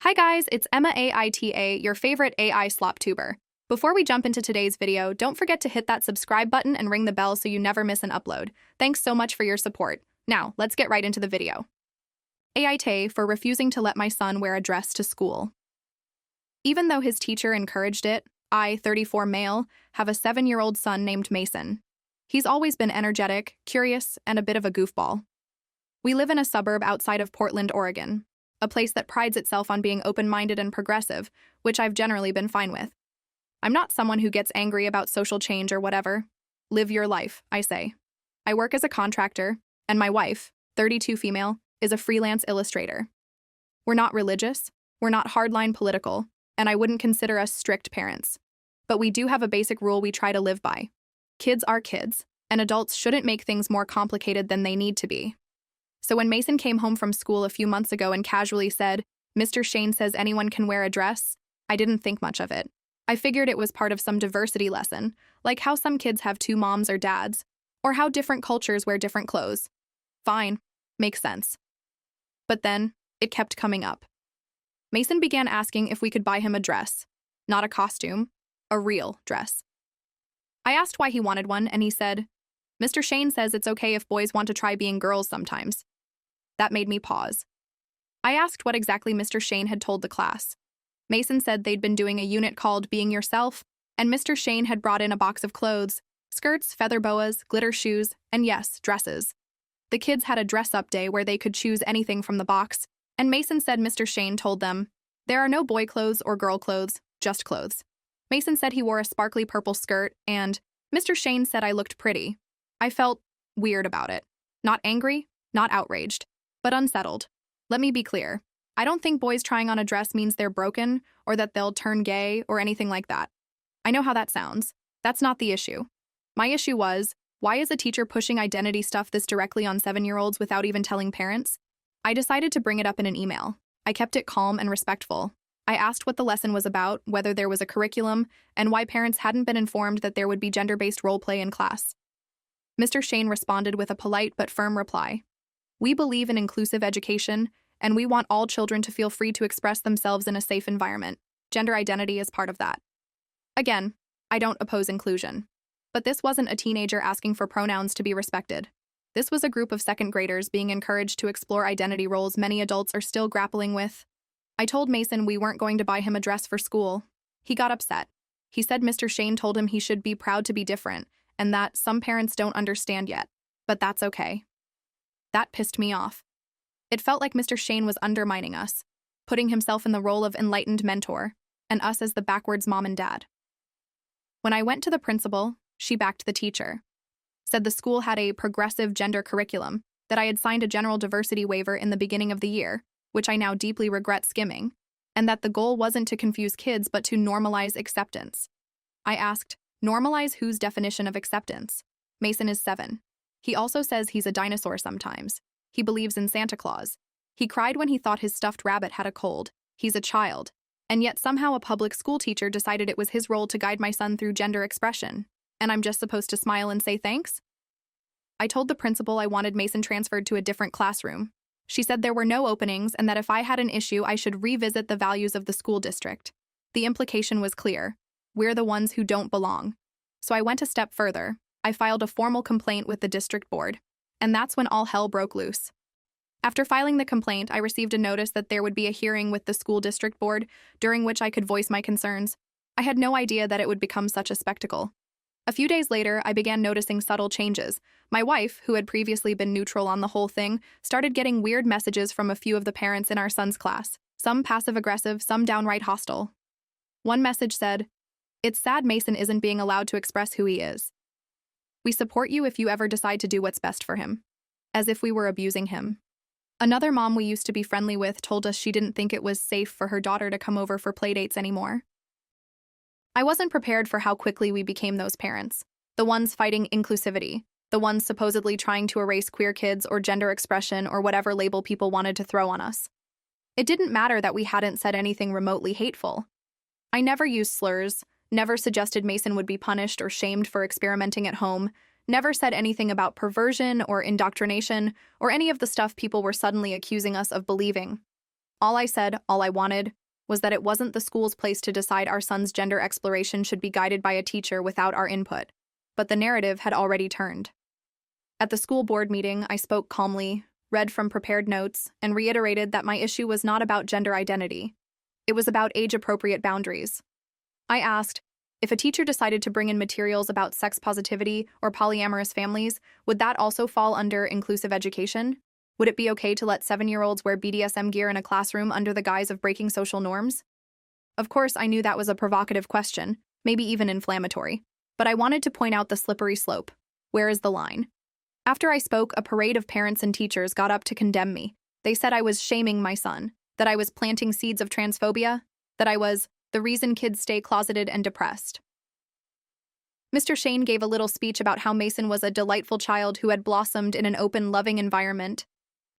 Hi guys, it's Emma AITA, your favorite AI slop tuber. Before we jump into today's video, don't forget to hit that subscribe button and ring the bell so you never miss an upload. Thanks so much for your support. Now, let's get right into the video. AITA for refusing to let my son wear a dress to school. Even though his teacher encouraged it, I, 34 male, have a 7-year-old son named Mason. He's always been energetic, curious, and a bit of a goofball. We live in a suburb outside of Portland, Oregon, a place that prides itself on being open-minded and progressive, which I've generally been fine with. I'm not someone who gets angry about social change or whatever. Live your life, I say. I work as a contractor, and my wife, 32 female, is a freelance illustrator. We're not religious, we're not hardline political, and I wouldn't consider us strict parents. But we do have a basic rule we try to live by. Kids are kids, and adults shouldn't make things more complicated than they need to be. So when Mason came home from school a few months ago and casually said, "Mr. Shane says anyone can wear a dress," I didn't think much of it. I figured it was part of some diversity lesson, like how some kids have 2 moms or dads, or how different cultures wear different clothes. Fine, makes sense. But then, it kept coming up. Mason began asking if we could buy him a dress, not a costume, a real dress. I asked why he wanted one, and he said, "Mr. Shane says it's okay if boys want to try being girls sometimes." That made me pause. I asked what exactly Mr. Shane had told the class. Mason said they'd been doing a unit called Being Yourself, and Mr. Shane had brought in a box of clothes, skirts, feather boas, glitter shoes, and yes, dresses. The kids had a dress-up day where they could choose anything from the box, and Mason said Mr. Shane told them, "There are no boy clothes or girl clothes, just clothes." Mason said he wore a sparkly purple skirt, and Mr. Shane said I looked pretty. I felt weird about it. Not angry, not outraged, but unsettled. Let me be clear. I don't think boys trying on a dress means they're broken or that they'll turn gay or anything like that. I know how that sounds. That's not the issue. My issue was, why is a teacher pushing identity stuff this directly on 7-year-olds without even telling parents? I decided to bring it up in an email. I kept it calm and respectful. I asked what the lesson was about, whether there was a curriculum, and why parents hadn't been informed that there would be gender-based role play in class. Mr. Shane responded with a polite but firm reply. "We believe in inclusive education, and we want all children to feel free to express themselves in a safe environment. Gender identity is part of that." Again, I don't oppose inclusion. But this wasn't a teenager asking for pronouns to be respected. This was a group of 2nd graders being encouraged to explore identity roles many adults are still grappling with. I told Mason we weren't going to buy him a dress for school. He got upset. He said Mr. Shane told him he should be proud to be different, and that some parents don't understand yet. But that's okay. That pissed me off. It felt like Mr. Shane was undermining us, putting himself in the role of enlightened mentor, and us as the backwards mom and dad. When I went to the principal, she backed the teacher. Said the school had a progressive gender curriculum, that I had signed a general diversity waiver in the beginning of the year, which I now deeply regret skimming, and that the goal wasn't to confuse kids but to normalize acceptance. I asked, normalize whose definition of acceptance? Mason is 7. He also says he's a dinosaur sometimes. He believes in Santa Claus. He cried when he thought his stuffed rabbit had a cold. He's a child. And yet somehow a public school teacher decided it was his role to guide my son through gender expression. And I'm just supposed to smile and say thanks? I told the principal I wanted Mason transferred to a different classroom. She said there were no openings and that if I had an issue, I should revisit the values of the school district. The implication was clear. We're the ones who don't belong. So I went a step further. I filed a formal complaint with the district board. And that's when all hell broke loose. After filing the complaint, I received a notice that there would be a hearing with the school district board, during which I could voice my concerns. I had no idea that it would become such a spectacle. A few days later, I began noticing subtle changes. My wife, who had previously been neutral on the whole thing, started getting weird messages from a few of the parents in our son's class, some passive-aggressive, some downright hostile. One message said, "It's sad Mason isn't being allowed to express who he is. We support you if you ever decide to do what's best for him." As if we were abusing him. Another mom we used to be friendly with told us she didn't think it was safe for her daughter to come over for playdates anymore. I wasn't prepared for how quickly we became those parents. The ones fighting inclusivity. The ones supposedly trying to erase queer kids or gender expression or whatever label people wanted to throw on us. It didn't matter that we hadn't said anything remotely hateful. I never used slurs, never suggested Mason would be punished or shamed for experimenting at home, never said anything about perversion or indoctrination or any of the stuff people were suddenly accusing us of believing. All I said, all I wanted, was that it wasn't the school's place to decide our son's gender exploration should be guided by a teacher without our input. But the narrative had already turned. At the school board meeting, I spoke calmly, read from prepared notes, and reiterated that my issue was not about gender identity. It was about age-appropriate boundaries. I asked, if a teacher decided to bring in materials about sex positivity or polyamorous families, would that also fall under inclusive education? Would it be okay to let 7-year-olds wear BDSM gear in a classroom under the guise of breaking social norms? Of course, I knew that was a provocative question, maybe even inflammatory, but I wanted to point out the slippery slope. Where is the line? After I spoke, a parade of parents and teachers got up to condemn me. They said I was shaming my son, that I was planting seeds of transphobia, that I was the reason kids stay closeted and depressed. Mr. Shane gave a little speech about how Mason was a delightful child who had blossomed in an open, loving environment,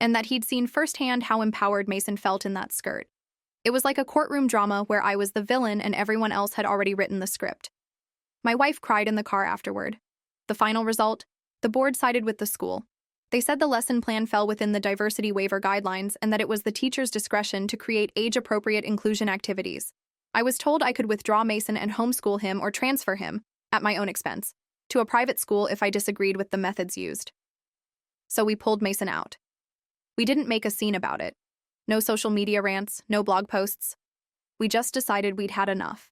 and that he'd seen firsthand how empowered Mason felt in that skirt. It was like a courtroom drama where I was the villain and everyone else had already written the script. My wife cried in the car afterward. The final result? The board sided with the school. They said the lesson plan fell within the diversity waiver guidelines and that it was the teacher's discretion to create age-appropriate inclusion activities. I was told I could withdraw Mason and homeschool him or transfer him, at my own expense, to a private school if I disagreed with the methods used. So we pulled Mason out. We didn't make a scene about it. No social media rants, no blog posts. We just decided we'd had enough.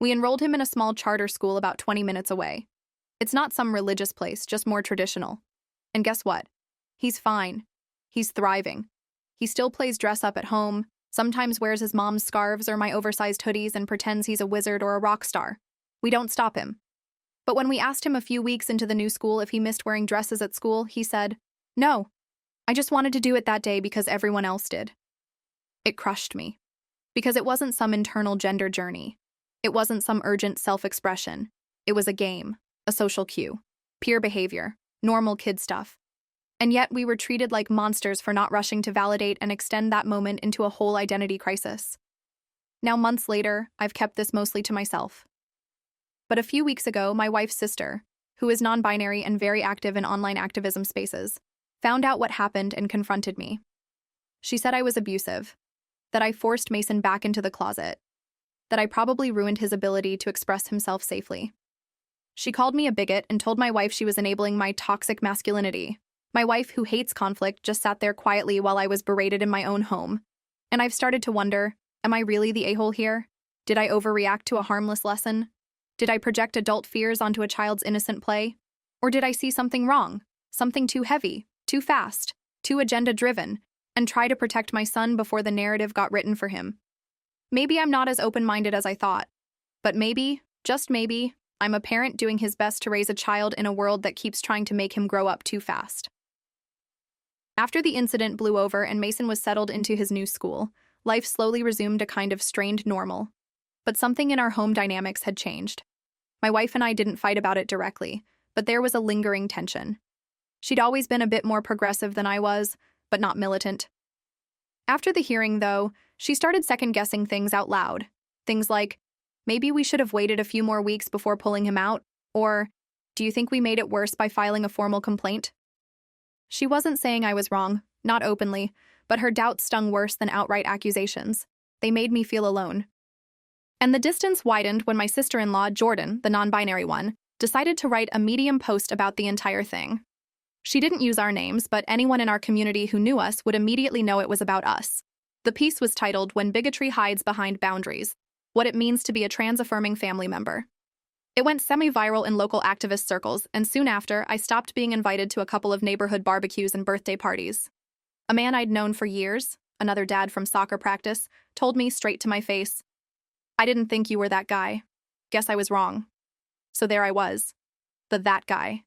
We enrolled him in a small charter school about 20 minutes away. It's not some religious place, just more traditional. And guess what? He's fine. He's thriving. He still plays dress up at home, sometimes wears his mom's scarves or my oversized hoodies and pretends he's a wizard or a rock star. We don't stop him. But when we asked him a few weeks into the new school if he missed wearing dresses at school, he said, "No, I just wanted to do it that day because everyone else did." It crushed me. Because it wasn't some internal gender journey. It wasn't some urgent self-expression. It was a game, a social cue, peer behavior, normal kid stuff. And yet we were treated like monsters for not rushing to validate and extend that moment into a whole identity crisis. Now, months later, I've kept this mostly to myself. But a few weeks ago, my wife's sister, who is non-binary and very active in online activism spaces, found out what happened and confronted me. She said I was abusive, that I forced Mason back into the closet, that I probably ruined his ability to express himself safely. She called me a bigot and told my wife she was enabling my toxic masculinity. My wife, who hates conflict, just sat there quietly while I was berated in my own home. And I've started to wonder, am I really the a-hole here? Did I overreact to a harmless lesson? Did I project adult fears onto a child's innocent play? Or did I see something wrong, something too heavy, too fast, too agenda-driven, and try to protect my son before the narrative got written for him? Maybe I'm not as open-minded as I thought, but maybe, just maybe, I'm a parent doing his best to raise a child in a world that keeps trying to make him grow up too fast. After the incident blew over and Mason was settled into his new school, life slowly resumed a kind of strained normal. But something in our home dynamics had changed. My wife and I didn't fight about it directly, but there was a lingering tension. She'd always been a bit more progressive than I was, but not militant. After the hearing, though, she started second-guessing things out loud. Things like, maybe we should have waited a few more weeks before pulling him out, or, do you think we made it worse by filing a formal complaint? She wasn't saying I was wrong, not openly, but her doubts stung worse than outright accusations. They made me feel alone. And the distance widened when my sister-in-law, Jordan, the non-binary one, decided to write a Medium post about the entire thing. She didn't use our names, but anyone in our community who knew us would immediately know it was about us. The piece was titled, "When Bigotry Hides Behind Boundaries: What It Means to Be a Trans-Affirming Family Member." It went semi-viral in local activist circles, and soon after, I stopped being invited to a couple of neighborhood barbecues and birthday parties. A man I'd known for years, another dad from soccer practice, told me straight to my face, "I didn't think you were that guy. Guess I was wrong." So there I was, that guy.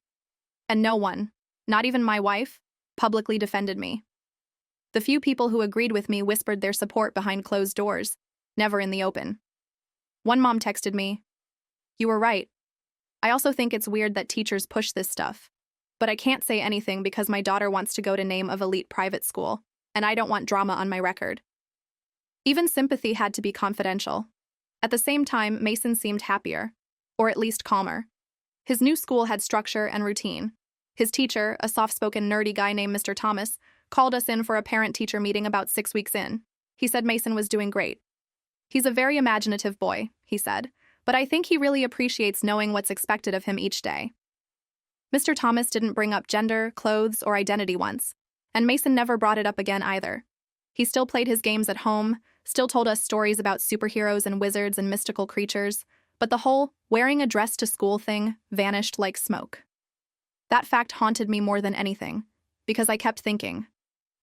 And no one, not even my wife, publicly defended me. The few people who agreed with me whispered their support behind closed doors, never in the open. One mom texted me, "You were right. I also think it's weird that teachers push this stuff. But I can't say anything because my daughter wants to go to name of elite private school, and I don't want drama on my record." Even sympathy had to be confidential. At the same time, Mason seemed happier, or at least calmer. His new school had structure and routine. His teacher, a soft-spoken nerdy guy named Mr. Thomas, called us in for a parent-teacher meeting about 6 weeks in. He said Mason was doing great. He's a very imaginative boy, he said, but I think he really appreciates knowing what's expected of him each day. Mr. Thomas didn't bring up gender, clothes, or identity once, and Mason never brought it up again either. He still played his games at home, still told us stories about superheroes and wizards and mystical creatures, but the whole wearing a dress to school thing vanished like smoke. That fact haunted me more than anything, because I kept thinking,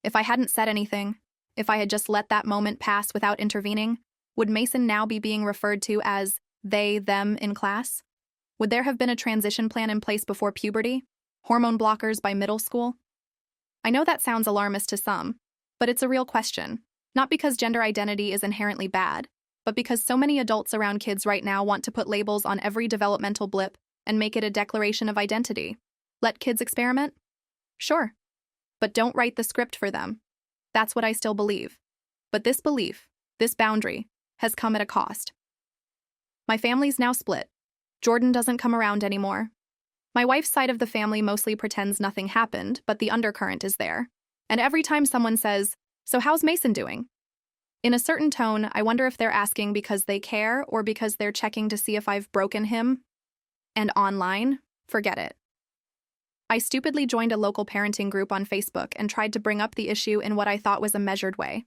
if I hadn't said anything, if I had just let that moment pass without intervening, would Mason now be being referred to as they, them in class? Would there have been a transition plan in place before puberty? Hormone blockers by middle school? I know that sounds alarmist to some, but it's a real question. Not because gender identity is inherently bad, but because so many adults around kids right now want to put labels on every developmental blip and make it a declaration of identity. Let kids experiment? Sure. But don't write the script for them. That's what I still believe. But this belief, this boundary, has come at a cost. My family's now split. Jordan doesn't come around anymore. My wife's side of the family mostly pretends nothing happened, but the undercurrent is there. And every time someone says, "So how's Mason doing?" in a certain tone, I wonder if they're asking because they care or because they're checking to see if I've broken him. And online, forget it. I stupidly joined a local parenting group on Facebook and tried to bring up the issue in what I thought was a measured way,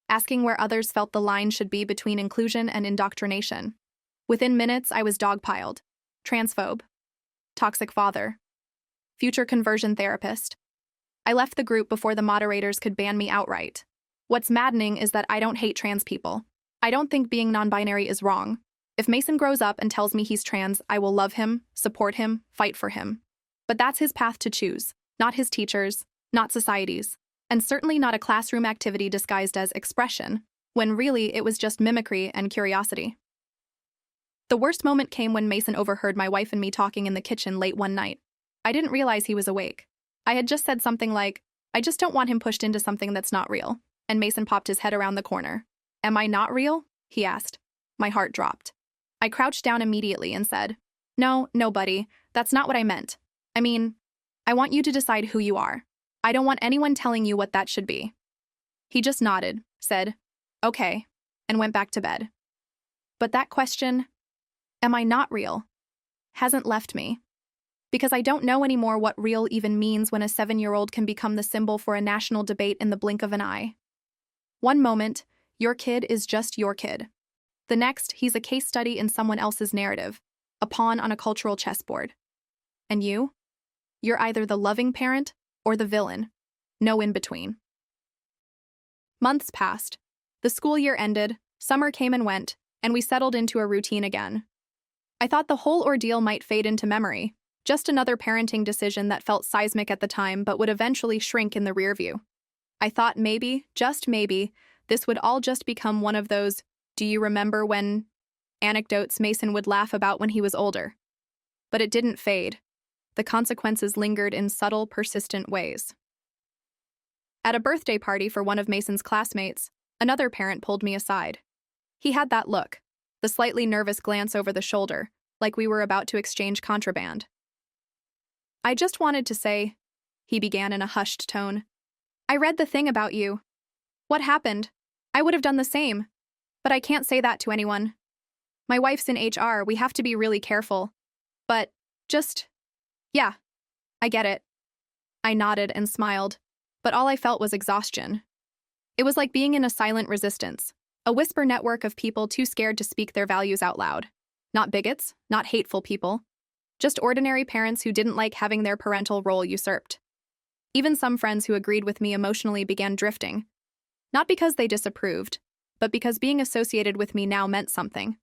asking where others felt the line should be between inclusion and indoctrination. Within minutes, I was dogpiled. Transphobe. Toxic father. Future conversion therapist. I left the group before the moderators could ban me outright. What's maddening is that I don't hate trans people. I don't think being non-binary is wrong. If Mason grows up and tells me he's trans, I will love him, support him, fight for him. But that's his path to choose, not his teachers, not society's, and certainly not a classroom activity disguised as expression, when really it was just mimicry and curiosity. The worst moment came when Mason overheard my wife and me talking in the kitchen late one night. I didn't realize he was awake. I had just said something like, "I just don't want him pushed into something that's not real," and Mason popped his head around the corner. "Am I not real?" he asked. My heart dropped. I crouched down immediately and said, No, buddy, that's not what I meant. I mean, I want you to decide who you are. I don't want anyone telling you what that should be." He just nodded, said, "Okay," and went back to bed. But that question, am I not real, hasn't left me. Because I don't know anymore what real even means when a 7-year-old can become the symbol for a national debate in the blink of an eye. One moment, your kid is just your kid. The next, he's a case study in someone else's narrative, a pawn on a cultural chessboard. And you? You're either the loving parent or the villain. No in between. Months passed. The school year ended, summer came and went, and we settled into a routine again. I thought the whole ordeal might fade into memory, just another parenting decision that felt seismic at the time but would eventually shrink in the rearview. I thought maybe, just maybe, this would all just become one of those "do you remember when" anecdotes Mason would laugh about when he was older. But it didn't fade. The consequences lingered in subtle, persistent ways. At a birthday party for one of Mason's classmates, another parent pulled me aside. He had that look, the slightly nervous glance over the shoulder, like we were about to exchange contraband. "I just wanted to say," he began in a hushed tone, "I read the thing about you. What happened? I would have done the same. But I can't say that to anyone. My wife's in HR, we have to be really careful. But, yeah, I get it." I nodded and smiled, but all I felt was exhaustion. It was like being in a silent resistance, a whisper network of people too scared to speak their values out loud. Not bigots, not hateful people. Just ordinary parents who didn't like having their parental role usurped. Even some friends who agreed with me emotionally began drifting. Not because they disapproved, but because being associated with me now meant something.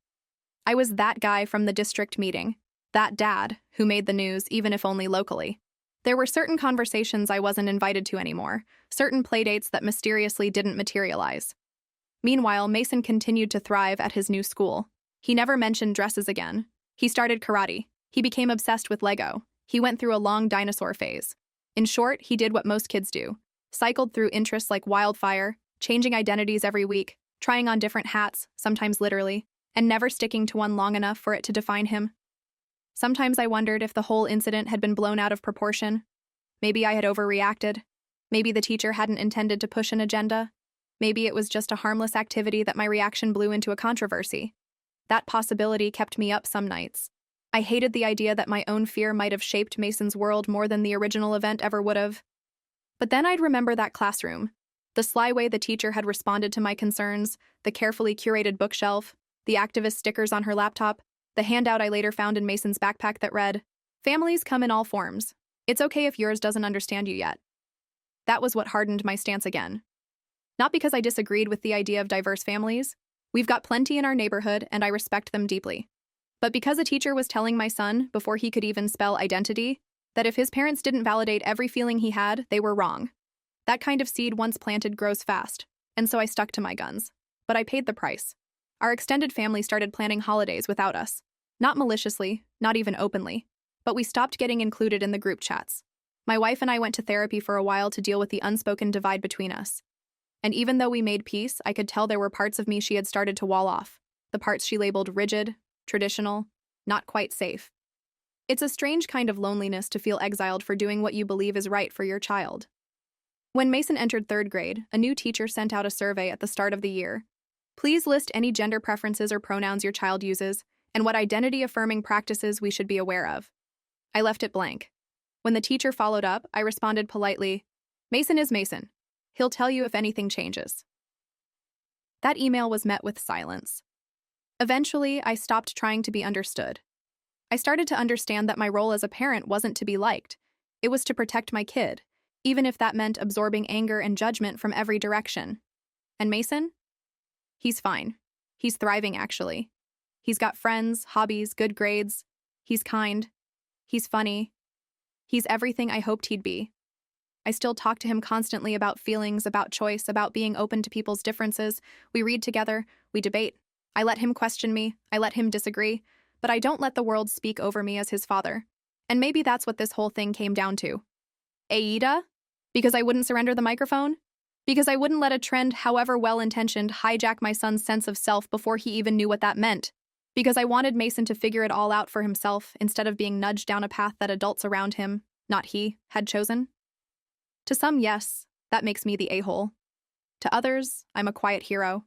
I was that guy from the district meeting, that dad who made the news even if only locally. There were certain conversations I wasn't invited to anymore, certain playdates that mysteriously didn't materialize. Meanwhile, Mason continued to thrive at his new school. He never mentioned dresses again. He started karate. He became obsessed with Lego. He went through a long dinosaur phase. In short, he did what most kids do. Cycled through interests like wildfire, changing identities every week, trying on different hats, sometimes literally, and never sticking to one long enough for it to define him. Sometimes I wondered if the whole incident had been blown out of proportion. Maybe I had overreacted. Maybe the teacher hadn't intended to push an agenda. Maybe it was just a harmless activity that my reaction blew into a controversy. That possibility kept me up some nights. I hated the idea that my own fear might have shaped Mason's world more than the original event ever would have. But then I'd remember that classroom, the sly way the teacher had responded to my concerns, the carefully curated bookshelf, the activist stickers on her laptop, the handout I later found in Mason's backpack that read, "Families come in all forms. It's okay if yours doesn't understand you yet." That was what hardened my stance again. Not because I disagreed with the idea of diverse families. We've got plenty in our neighborhood, and I respect them deeply. But because a teacher was telling my son, before he could even spell identity, that if his parents didn't validate every feeling he had, they were wrong. That kind of seed once planted grows fast, and so I stuck to my guns. But I paid the price. Our extended family started planning holidays without us. Not maliciously, not even openly, but we stopped getting included in the group chats. My wife and I went to therapy for a while to deal with the unspoken divide between us. And even though we made peace, I could tell there were parts of me she had started to wall off, the parts she labeled rigid, traditional, not quite safe. It's a strange kind of loneliness to feel exiled for doing what you believe is right for your child. When Mason entered 3rd grade, a new teacher sent out a survey at the start of the year. Please list any gender preferences or pronouns your child uses, and what identity-affirming practices we should be aware of. I left it blank. When the teacher followed up, I responded politely, "Mason is Mason. He'll tell you if anything changes." That email was met with silence. Eventually, I stopped trying to be understood. I started to understand that my role as a parent wasn't to be liked. It was to protect my kid, even if that meant absorbing anger and judgment from every direction. And Mason? He's fine. He's thriving, actually. He's got friends, hobbies, good grades. He's kind. He's funny. He's everything I hoped he'd be. I still talk to him constantly about feelings, about choice, about being open to people's differences. We read together, we debate. I let him question me, I let him disagree, but I don't let the world speak over me as his father. And maybe that's what this whole thing came down to. AITA? Because I wouldn't surrender the microphone? Because I wouldn't let a trend, however well-intentioned, hijack my son's sense of self before he even knew what that meant? Because I wanted Mason to figure it all out for himself instead of being nudged down a path that adults around him, not he, had chosen? To some, yes, that makes me the a-hole. To others, I'm a quiet hero.